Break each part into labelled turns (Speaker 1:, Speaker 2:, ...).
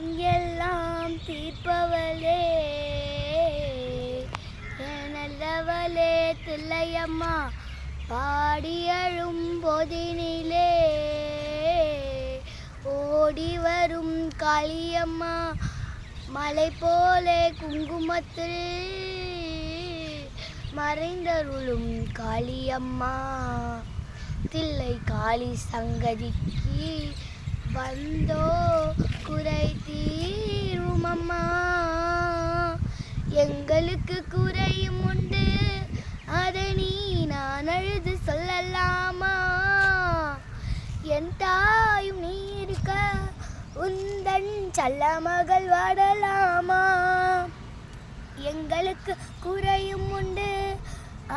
Speaker 1: துன்பம் எல்லாம் தீர்ப்பவளே நல்லவளே தில்லையம்மா பாடி அழும் போதினிலே ஓடி வரும் காளியம்மா மலை போலே குங்குமத்தில் மறைந்தருளும் காளியம்மா தில்லை காளி சங்கதிக்கு வந்தோ குறை தீரும் அம்மா. எங்களுக்கு குறையும் உண்டு அதை நீ நான் அழுது சொல்லலாமா? என் தாயும் நீ இருக்க உந்தன் செல்ல மகள் வாடலாமா? எங்களுக்கு குறையும் உண்டு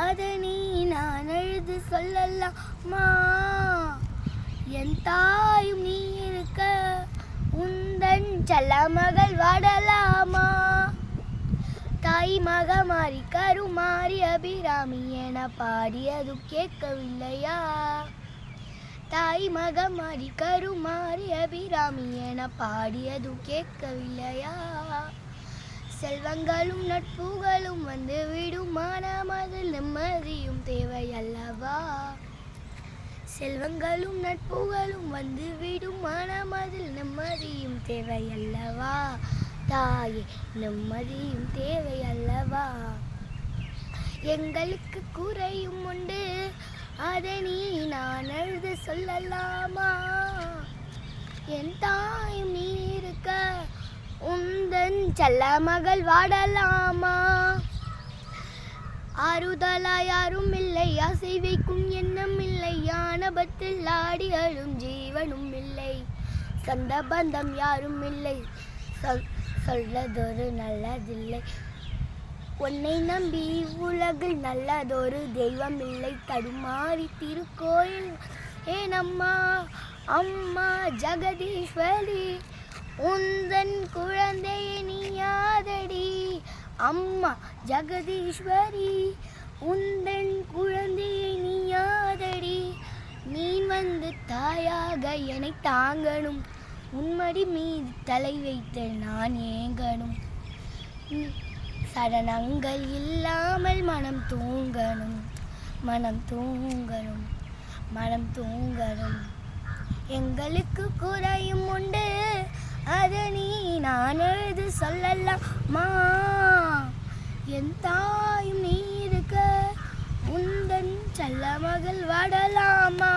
Speaker 1: அதை நீ நான் அழுது சொல்லலாமா? என் தாயும் நீ இருக்க உந்தன் செல்ல மகள் வாடலாமா? தாய் மகமாரி கருமாரி அபிராமி என பாடியது கேட்கவில்லையா? தாய் மகமாரி கருமாரி அபிராமி என பாடியது கேட்கவில்லையா? செல்வங்களும் நட்புகளும் வந்து விடும் மனமதில் நிம்மதியும் தேவை அல்லவா? செல்வங்களும் நட்புகளும் வந்து விடும் மனமதில் நிம்மதியும் தேவை அல்லவா? தாயே நிம்மதியும் தேவை அல்லவா? எங்களுக்கு குறையும் உண்டு அதை நீ நான் அழுது சொல்லலாமா? என் தாயும் நீ இருக்க உந்தன் செல்ல மகள் வாடலாமா? ஆறுதலா யாரும் இல்லை, ஆசை வைக்கும் எண்ணம் இல்லை, ஆனபத்தில் ஆடி அழும் ஜீவனும் இல்லை, சொந்த பந்தம் யாரும் இல்லை, சொல்லதொரு நல்லதில்லை, உன்னை நம்பி உலகில் நல்லதொரு தெய்வம் இல்லை, தடுமாறி திருக்கோயில் ஏனம்மா அம்மா ஜெகதீஸ்வரி உந்தன் குழந்தையை நீயாதடி. அம்மா ஜெகதீஸ்வரி உந்தன் குழந்தையை நீயாதடி. நீ வந்து தாயாக என்னை தாங்கணும், உன்மடி மீது தலை வைத்து நான் ஏங்கணும், சடனங்கள் இல்லாமல் மனம் தூங்கணும், மனம் தூங்கணும், மனம் தூங்கணும். எங்களுக்கு குறையும் உண்டு அதை நீ நான் எழுது சொல்லலாமா? என் தாயும் நீ இருக்க உந்தன் செல்ல மகள் வாடலாமா?